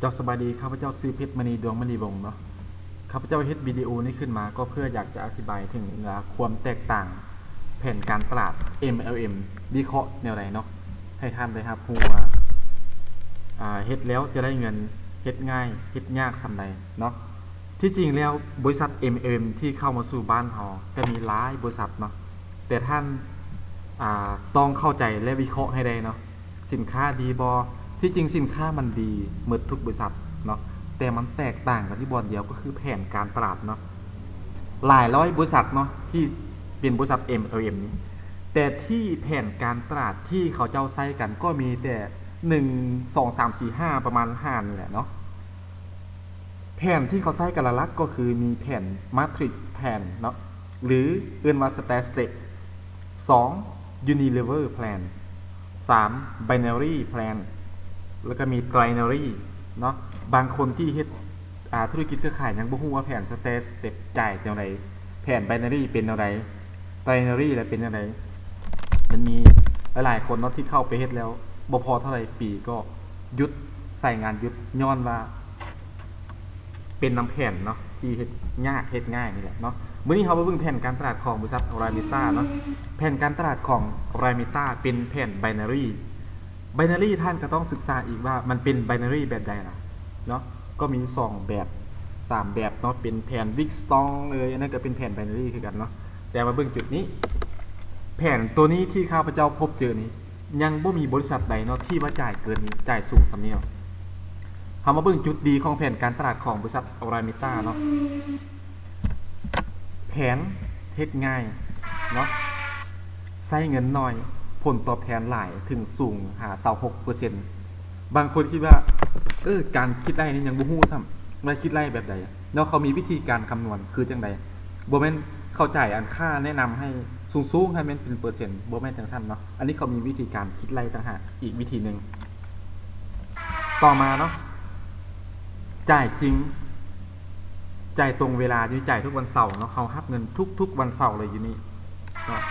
จ้าสบายดีข้าพเจ้าซื้อเพชรมณีดวงมณีวงศ์เนาะข้าพเจ้าเฮ็ดวิดีโอนี้ขึ้นมาก็เพื่ออยากจะอธิบายถึงความแตกต่างแผนการตลาด MLM วิเคราะห์แนวใดเนาะให้ท่านได้ครับรู้ว่าเฮ็ดแล้วจะได้เงินเฮ็ดง่ายเฮ็ดยากส่ำใดเนาะที่จริงแล้วบริษัท MLM ที่เข้ามาสู่บ้านเราก็มีหลายบริษัทเนาะแต่ท่านต้องเข้าใจและวิเคราะห์ให้ได้เนาะสินค้าดีบ่ที่จริงสินค้ามันดีหมดทุกบริษัทเนาะแต่มันแตกต่างกันที่บอลเดียวก็คือแผนการตลาดเนาะหลายร้อยบริษัทเนาะที่เป็นบริษัท MLM นี้แต่ที่แผนการตลาดที่เขาเจ้าใช้กันก็มีแต่1 2 3 4 5ประมาณ5นี่แหละเนาะแผนที่เขาใช้กันละลักก็คือมีแผน Matrix แผนเนาะหรือเอื่นว่า Static 2 Unilever Plan 3 Binary Plan แล้วก็มี Trinary เนาะบางคนที่เฮ็ดธุรกิจเครือข่ายยังบ่ฮู้ว่าแผน Step จ่ายแนวใดแผน Binary เป็นแนวใด Trinary แล้วเป็นแนวใดมันมีหลายๆคนเนาะที่เข้าไปเฮ็ดแล้วบ่พอเท่าไหร่ปีก็หยุดใส่งานหยุดย้อนว่าเป็นนำแผนเนาะที่เฮ็ดยากเฮ็ดง่ายนี่แหละเนาะมื้อนี้เฮามาเบิ่งแผนการตลาดของบริษัท Oramita เนาะแผนการตลาดของ Oramita เป็นแผน Binary ท่านก็ต้องศึกษาอีกว่ามันเป็น Binary แบบใดล่ะเนาะก็มี2แบบ3แบบเนาะเป็นแผน Wigstone เลยอันนั้นก็เป็นแผน Binary คือกันเนาะแต่มาเบิ่งจุดนี้แผนตัวนี้ที่ข้าพเจ้าพบเจอนี้ยังบ่มีบริษัทใดเนาะที่ว่าจ่ายเกินนี้จ่ายสูงส่ำนี้เนาะเฮามาเบิ่งจุดดีของแผนการตลาดของบริษัท Oramita เนาะแผนเฮ็ดง่ายเนาะใช้เงินน้อยผลตอบแทนหลายถึงสูงหา 26% บางคนคิดว่าการคิดไล่นี่ยังบ่ฮู้ซ้ำว่าคิดไล่แบบใดเนาะเขามีวิธีการคำนวณคือจังไดบ่แม่นเข้าใจอันค่าแนะนำให้สูงๆให้มันเป็นเปอร์เซ็นต์บ่แม่นจังซั่นเนาะอันนี้เขามีวิธีการคิดไล่ต่างหากอีกวิธีนึงต่อมาเนาะจ่ายจริงจ่ายตรงเวลาอยู่จ่ายทุกวันเสาร์เนาะเฮารับเงินทุกๆวันเสาร์เลยอยู่นี่เนาะ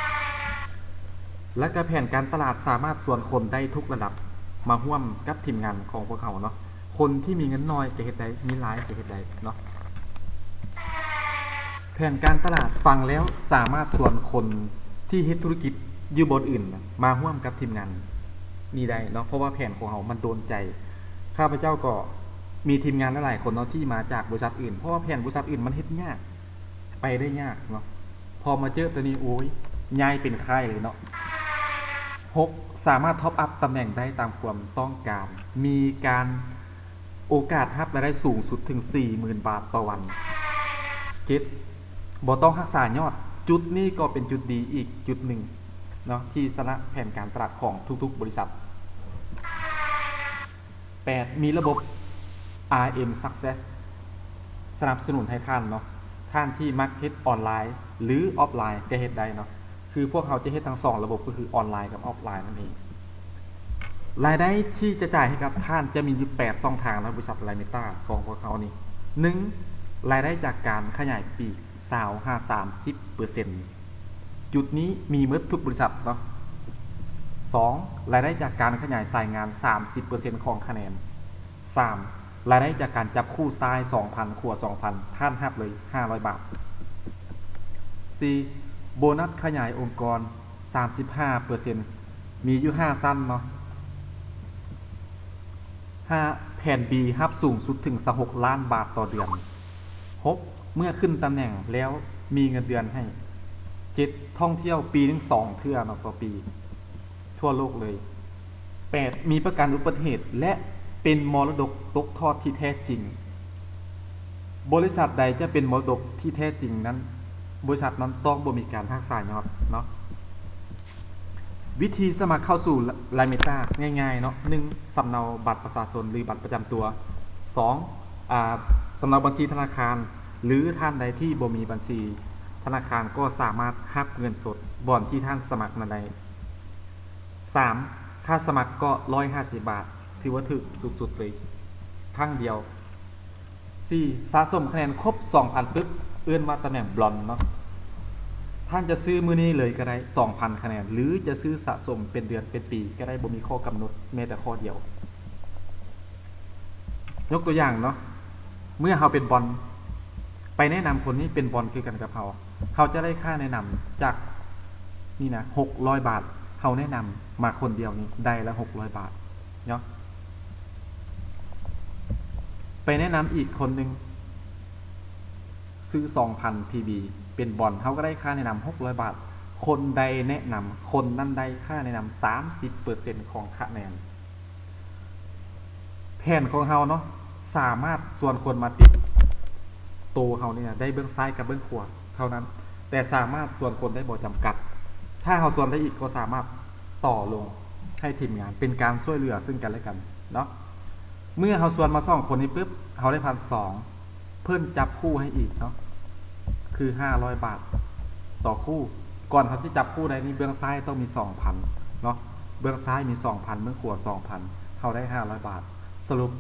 และก็แผนการตลาดสามารถส่วนคนได้ทุกระดับมาร่วมกับทีมงานของพวกเขาเนาะคนที่มีเงินน้อยก็เฮ็ดได้มีหลายก็เฮ็ดได้เนาะแผนการตลาดฟังแล้วสามารถส่วนคนที่เฮ็ดธุรกิจอยู่บนอื่นมาร่วมกับทีมงานนี่ได้เนาะเพราะว่าแผนของเขามันโดนใจข้าพเจ้าก็มีทีมงานหลายคนเนาะที่มาจากบริษัทอื่นเพราะว่าแผนบริษัทอื่นมันเฮ็ดยากไปได้ยากเนาะพอมาเจอตัวนี้โอ้ยย้ายเป็นค่ายเลยเนาะ6สามารถท็อปอัพตำแหน่งได้ตามความต้องการมีการโอกาสรับรายได้สูงสุดถึง 40,000 บาทต่อวัน7บ่ต้องรักษายอดจุดนี้ก็เป็นจุดดีอีกจุดหนึ่งเนาะที่สนะแผนการตลาดของทุกๆบริษัท8มีระบบ RM Success สนับสนุนให้ท่านเนาะท่านที่มักเฮ็ดออนไลน์หรือออฟไลน์ก็เฮ็ดได้เนาะคือพวกเขาจะเฮ็ดทั้ง2ระบบก็คือออนไลน์กับออฟไลน์นั่นเองรายได้ที่จะจ่ายให้กับท่านจะมีอยู่8ช่องทางนะบริษัท Oramita ของพวกเขานี่1รายได้จากการขยายปีก20-30% จุดนี้มีหมดทุกบริษัทเนาะ2รายได้จากการขยายสายงาน 30% ของคะแนน3รายได้จากการจับคู่ทราย 2,000 ขัว 2,000 ท่านรับเลย500 บาท4โบนัสขยายองค์กร 35% มีอยู่5สั้นเนาะ5แผน B รับสูงสุดถึง16ล้านบาทต่อเดือน6เมื่อขึ้นตำแหน่งแล้วมีเงินเดือนให้7ท่องเที่ยวปีนึง2เทื่อเนาะต่อปีทั่วโลกเลย8มีประกันอุบัติเหตุและเป็นมรดกตกทอดที่แท้จริงบริษัทใดจะเป็นมรดกที่แท้จริงนั้นบริษัทนั้นต้องบ่มีการรักษายอดเนาะวิธีสมัครเข้าสู่ Oramita ง่ายๆเนาะ1สำเนาบัตรประชาชนหรือบัตรประจำตัว2สำเนาบัญชีธนาคารหรือท่านใดที่บ่มีบัญชีธนาคารก็สามารถรับเงินสดบ่อนที่ท่านสมัครนั้นได้3ค่าสมัครก็150 บาทถือว่าถูกสุดๆเลยครั้งเดียว4สะสมคะแนนครบ 2,000 ปึ๊บเอื้อนว่าตำแหน่งบลอนด์เนาะท่านจะซื้อมื้อนี้เลยก็ได้ 2,000 คะแนนหรือจะซื้อสะสมเป็นเดือนเป็นปีก็ได้บ่มีข้อกำหนดแม้แต่ข้อเดียว ยกตัวอย่างเนาะเมื่อเราเป็นบอลไปแนะนำคนนี้เป็นบอลคือกันกับเขาจะได้ค่าแนะนำจากนี่นะ600 บาทเขาแนะนำมาคนเดียวนี้ได้ละ600 บาทเนาะไปแนะนำอีกคนหนึ่งซื้อ 2,000 PB เป็นบอลเขาก็ได้ค่าแนะนำ600 บาทคนใดแนะนำคนนั้นได้ค่าแนะนำ 30% ของคะแนนแผนของเราเนาะสามารถส่วนคนมาติดโตเขาเนี่ยได้เบื้องซ้ายกับเบื้องขวาเท่านั้นแต่สามารถส่วนคนได้บ่จำกัดถ้าเขาส่วนได้อีกก็สามารถต่อลงให้ทีมงานเป็นการช่วยเหลือซึ่งกันและกันเนาะเมื่อเขาส่วนมา2คนนี้ปุ๊บเขาได้1,200เพิ่นจับคู่ให้อีกเนาะคือ500 บาทต่อคู่ก่อนเขาสิจับคู่ใดนี้เบื้องซ้ายต้องมี 2,000 เนาะเบื้องซ้ายมี 2,000 เบื้องขวา 2,000 เขาได้500 บาทสรุป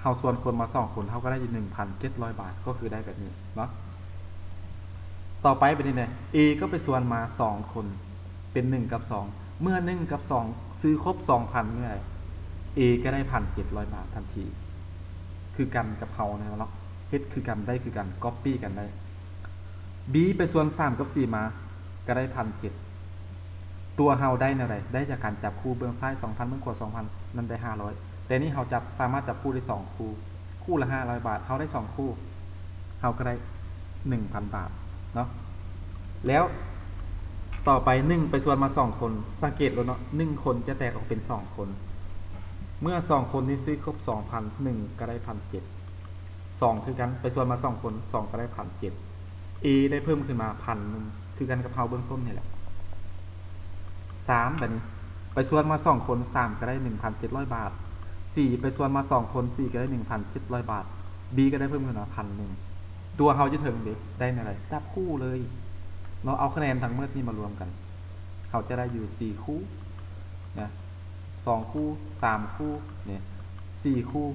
เขาส่วนคนมา2คนเขาก็ได้ 1,700 บาทก็คือได้แบบนี้เนาะต่อไปเป็นยังไง A ก็ไปส่วนมา2คนเป็น1กับ2เมื่อ1กับ2ซื้อครบ 2,000 เมื่อไหร่ A ก็ได้ 1,700 บาททันทีคือกันกับเขาเนี่ยเนาะเฮ็ดคือกันได้คือกันก๊อปปี้กันได้ B ไปส่วน3กับ4มาก็ได้ 1,700 ตัวเฮาได้อะไรได้จากการจับคู่เบื้องซ้าย 2,000 เบื้องขวา 2,000 นั่นได้500แต่นี่เฮาจับสามารถจับคู่ได้2คู่คู่ละ500 บาทเฮาได้2คู่เฮาก็ได้ 1,000 บาทเนาะแล้วต่อไป1ไปส่วนมา2คนสังเกตแล้วเนาะ1คนจะแตกออกเป็น2คนเมื่อ2คนนี้ซื้อครบ 2,000 1ก็ได้ 1,700 2คือกันไปส่วนมา2คน2ก็ได้ 1,700 A ได้เพิ่มขึ้นมา 1,000 คือกันกับเฮาเบื้องต้นนี่แหละ3แบบนี้ไปส่วนมา2คน3ก็ได้ 1,700 บาท4ไปส่วนมา2คน4ก็ได้ 1,700 บาท B ก็ได้เพิ่มขึ้นมา 1,000 ตัวเฮาจะถึงได้อะไรจับคู่เลยเราเอาคะแนนทั้งหมดนี้มารวมกันเขาจะได้อยู่4คู่นะ2คู่3คู่เนี่ย4คู่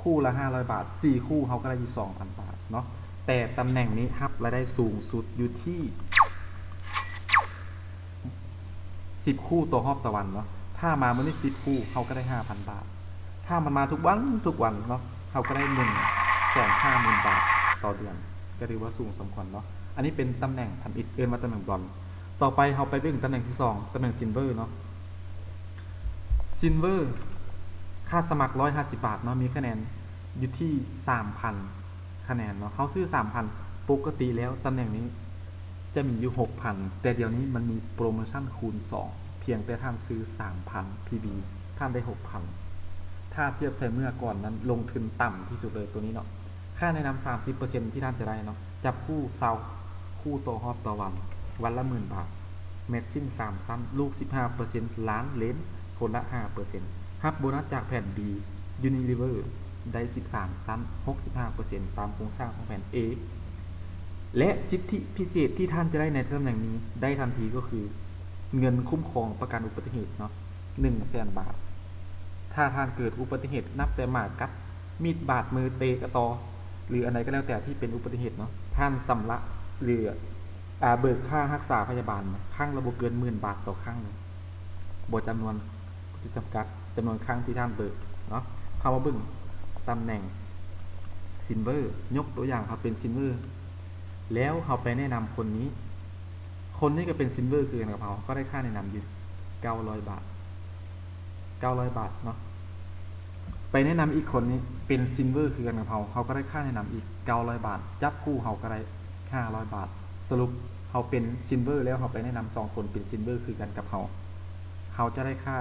คู่ละ500 บาท4คู่เขาก็ได้อยู่ 2,000 บาทเนาะแต่ตำแหน่งนี้รับรายได้สูงสุดอยู่ที่10คู่ตัวรอบตะวันเนาะถ้ามามื้อนี้10คู่เขาก็ได้ 5,000 บาทถ้ามันมาทุกวันเนาะเขาก็ได้ 150,000 บาทต่อเดือนก็ถือว่าสูงสมควรเนาะอันนี้เป็นตำแหน่งทำอิฐเอิ้นว่าตำแหน่งบอลต่อไปเราไปเรื่องตำแหน่งที่2ตำแหน่งซิลเวอร์เนาะซิลเวอร์ค่าสมัคร150 บาทเนาะมีคะแนนอยู่ที่ 3,000 คะแนนเนาะเขาซื้อ 3,000 ปกติแล้วตำแหน่งนี้จะมีอยู่ 6,000 แต่เดี๋ยวนี้มันมีโปรโมชั่นคูณ2เพียงแต่ท่านซื้อ 3,000 PB ท่านได้ 6,000 ถ้าเทียบใส่เมื่อก่อนนั้นลงทุนต่ำที่สุดเลยตัวนี้เนาะค่าแนะนำ 30% ที่ท่านจะได้เนาะจับคู่เซาคู่ต่อรอบต่อวันละ 10,000 บาทแมทชิ่ง3ซ้ำลูก 15% ล้านเลนคนละ 5% รับโบนัสจากแผ่น B Unilever ได้13ซ้ำ 65% ตามโครงสร้างของแผ่น A และสิทธิพิเศษที่ท่านจะได้ในตำแหน่งนี้ได้ทันทีก็คือเงินคุ้มครองประกันอุบัติเหตุเนาะ 100,000 บาทถ้าท่านเกิดอุบัติเหตุนับแต่หมากัดมีดบาดมือเตะกระตอหรืออะไรก็แล้วแต่ที่เป็นอุบัติเหตุเนาะท่านสำระหรือเบิกค่ารักษาพยาบาลครั้งละบ่เกิน 10,000 บาทต่อครั้งนึงบ่จำนวนจำกัดจำนวนครั้งที่ท่านเบิกเนาะเข้ามาเบิ่งตำแหน่งซิลเวอร์ยกตัวอย่างเขาเป็นซิลเวอร์แล้วเขาไปแนะนำคนนี้ก็เป็นซิลเวอร์คือกันกับเขาก็ได้ค่าแนะนำอยู่900 บาทเนาะไปแนะนำอีกคนนี้เป็นซิลเวอร์คือกันกับเขาก็ได้ค่าแนะนำอีก900 บาทจับคู่เขาก็ได้500 บาทสรุปเขาเป็นซิลเวอร์แล้วเขาไปแนะนำ2คนเป็นซิลเวอร์คือกันกับเขาจะได้ค่า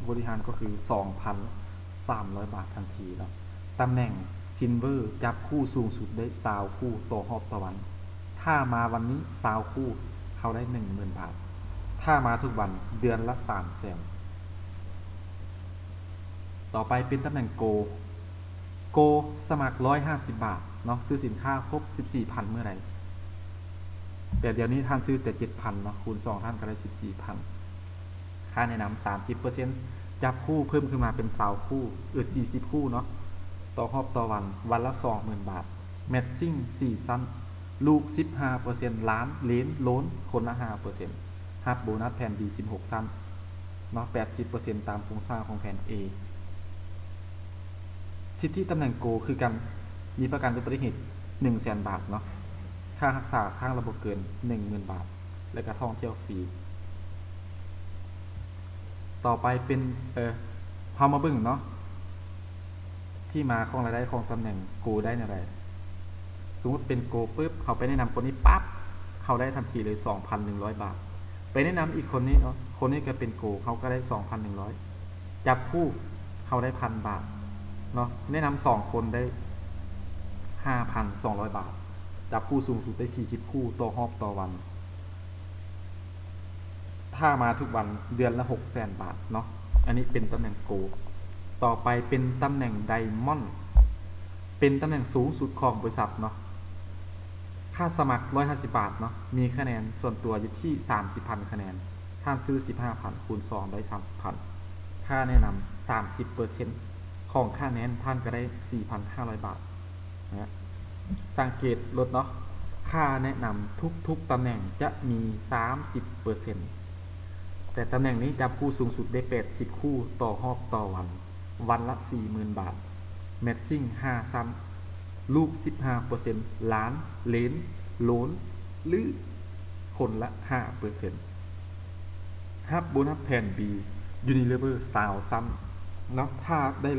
บริหารก็คือ 2,300 บาททันทีเนาะตำแหน่งซิลเวอร์จับคู่สูงสุดได้20คู่ต่อรอบต่อวันถ้ามาวันนี้20คู่เขาได้ 10,000 บาทถ้ามาทุกวันเดือนละ 300,000ต่อไปเป็นตำแหน่งโกสมัคร150 บาทเนาะซื้อสินค้าครบ 14,000 เมื่อไหร่แต่เดี๋ยวนี้ท่านซื้อแต่ 7,000 เนาะคูณ2ท่านก็ได้ 14,000 ค่าแนะนำ 30% จับคู่เพิ่มขึ้นมาเป็น20คู่40คู่เนาะต่อรอบต่อวันละ 20,000 บาทแมทชิ่ง4ชั้นลูก 15% ล้านเลนโล้นคนละ 5% รับโบนัสแผ่น B 16ชั้นเนาะ 80% ตามโครงสร้างของแผ่น A สิทธิตำแหน่งโกคือการมีประกันอุบัติเหตุ100,000 บาทเนาะค่ารักษาข้างระบบเกิน 10,000 บาทและก็ท่องเที่ยวฟรีต่อไปเป็นเฮามาเบิ่งเนาะที่มาของรายได้ของตำแหน่งโกได้อะไรสมมติเป็นโกปุ๊บเขาไปแนะนำคนนี้ปั๊บเขาได้ทันทีเลย 2,100 บาทไปแนะนำอีกคนนี้เนาะคนนี้ก็เป็นโกเขาก็ได้ 2,100 จับคู่เขาได้ 1,000 บาทเนาะแนะนำ2คนได้ 5,200 บาทจับคู่สูงสุดได้40คู่ต่อรอบต่อวันถ้ามาทุกวันเดือนละ 600,000 บาทเนาะอันนี้เป็นตำแหน่งโกต่อไปเป็นตำแหน่งไดมอนด์เป็นตำแหน่งสูงสุดของบริษัทเนาะค่าสมัคร150 บาทเนาะมีคะแนนส่วนตัวอยู่ที่ 30,000 คะแนนท่านซื้อ 15,000 คูณ 2 ได้ 30,000 ค่าแนะนำ 30% ของค่าแนนท่านก็ได้ 4,500 บาทนะสังเกตลดเนาะค่าแนะนำทุกๆตำแหน่งจะมี 30%แต่ตำแหน่งนี้จับคู่สูงสุดได้80คู่ต่อรอบต่อวันวันละ 40,000 บาทแมทชิ่ง5ซ้ำลูก 15% ล้านเลนโลนหรือคนละ 5% ฮับโบนัสแผ่น B Unilever 20ซ้ำเนาะถ้าได้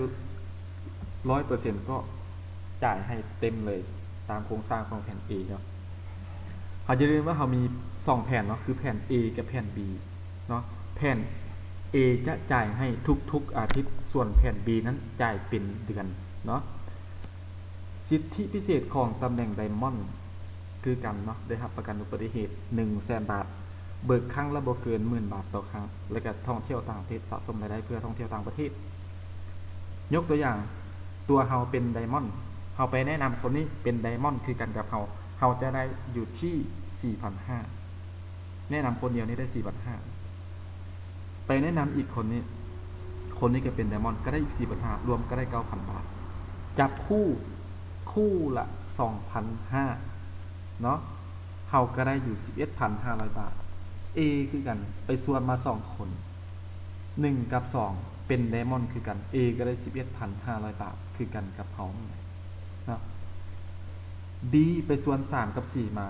100% ก็จ่ายให้เต็มเลยตามโครงสร้างของแผ่น A เนาะเราจะเรียนว่าเรามี2แผ่นเนาะคือแผ่น A กับแผ่น B เนาะแผ่น A จะจ่ายให้ทุกๆอาทิตย์ส่วนแผ่น B นั้นจ่ายเป็นเดือนเนาะสิทธิพิเศษของตำแหน่งไดมอนด์คือกันเนาะได้รับประกันอุบัติเหตุ 100,000 บาทเบิกครั้งละบ่เกิน 10,000 บาทต่อครั้งและก็ท่องเที่ยวต่างประเทศสะสมรายได้เพื่อท่องเที่ยวต่างประเทศยกตัวอย่างตัวเฮาเป็นไดมอนด์เฮาไปแนะนำคนนี้เป็นไดมอนด์คือกันกับเฮาจะได้อยู่ที่ 4,500 แนะนำคนเดียวนี้ได้ 4,500 ไปแนะนำอีกคนนี้ก็เป็นไดมอนด์ก็ได้อีก 4,500 รวมก็ได้ 9,000 บาทจับคู่ละ 2,500 เนาะเฮาก็ได้อยู่ 11,500 บาท A คือกันไปส่วนมา2คน1กับ2เป็นไดมอนด์คือกัน A ก็ได้ 11,500 บาทคือกันกับเฮาเนาะ B ไปส่วน3กับ4มา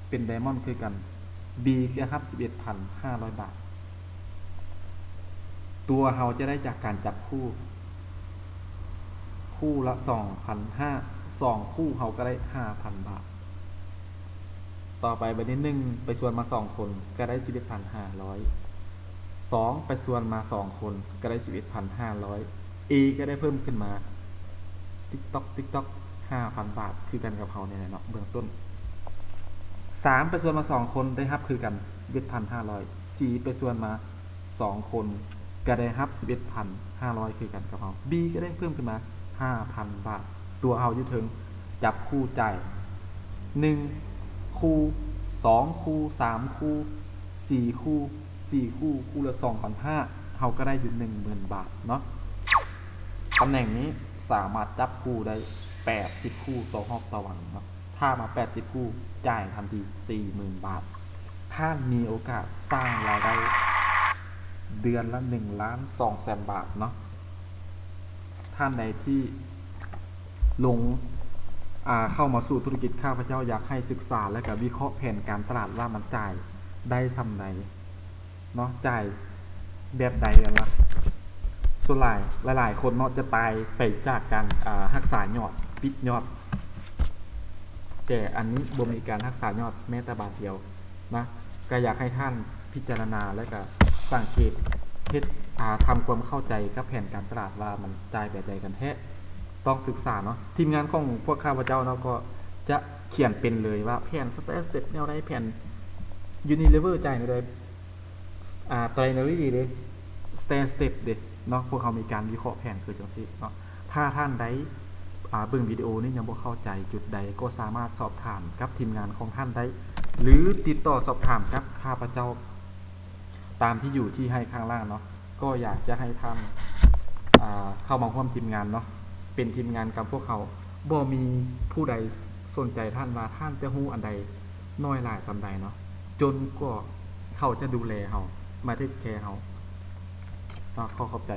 เป็นไดมอนด์คือกัน B ก็รับ 11,500 บาทตัวเฮาจะได้จากการจับคู่ละ 2,500 2คู่เฮาก็ได้ 5,000 บาทต่อไปบัดนี้1ไปส่วนมา2คนก็ได้ 11,500 2ไปส่วนมา2คนก็ได้ 11,500 A ก็ได้เพิ่มขึ้นมา TikTok 5,000 บาทคือกันกับเฮาเนี่ยเนาะเบื้องต้น3ไปส่วนมา2คนได้รับคือกัน 11,500 4ไปส่วนมา2คนก็ได้รับ 11,500 คือกันกับเฮา B ก็ได้เพิ่มขึ้นมา 5,000 บาทตัวเฮาอยู่ถึงจับคู่จ่าย1คู่2คู่3คู่4คู่4คู่คู่ละ 2,500 เฮาก็ได้อยู่ 10,000 บาทเนาะตำแหน่งนี้สามารถจับคู่ได้80คู่ต่อรอบต่อวันเนาะถ้ามา80คู่จ่ายทันที 40,000 บาทท่านมีโอกาสสร้างรายได้เดือนละ 1,200,000 บาทเนาะท่านใดที่ลงเข้ามาสู่ธุรกิจข้าพเจ้าอยากให้ศึกษาและก็วิเคราะห์แผนการตลาดว่ามันจ่ายได้ส่ำใดเนาะจ่ายแบบใดกันละส่วนหลายคนเนาะจะตายไปจากการรักษายอดปิดยอดแต่อันนี้บ่มีการรักษายอดแม้แต่บาทเดียวนะก็อยากให้ท่านพิจารณาและก็สังเกตทำความเข้าใจกับแผนการตลาดว่ามันจ่ายแบบใดกันแท้ต้องศึกษาเนาะทีมงานของพวกข้าพเจ้าเนาะก็จะเขียนเป็นเลยว่าแผนสเต็ปแนวใดแผน Unilever จ่ายในใดTrinary เด้step เด้เนาะพวกเขามีการวิเคราะห์แผนคือจังซี่เนาะถ้าท่านใดเบิ่งวิดีโอนี้ยังบ่เข้าใจจุดใดก็สามารถสอบถามกับทีมงานของท่านได้หรือติดต่อสอบถามกับข้าพเจ้าตามที่อยู่ที่ให้ข้างล่างเนาะก็อยากจะให้ท่านเข้ามาร่วมทีมงานเนาะเป็นทีมงานกับพวกเขาบ่มีผู้ใดสนใจท่านว่าท่านจะฮู้อันใดน้อยหลายส่ำใดเนาะจนกว่าเขาจะดูแลเฮามาเทคแคร์เฮาขอขอบใจ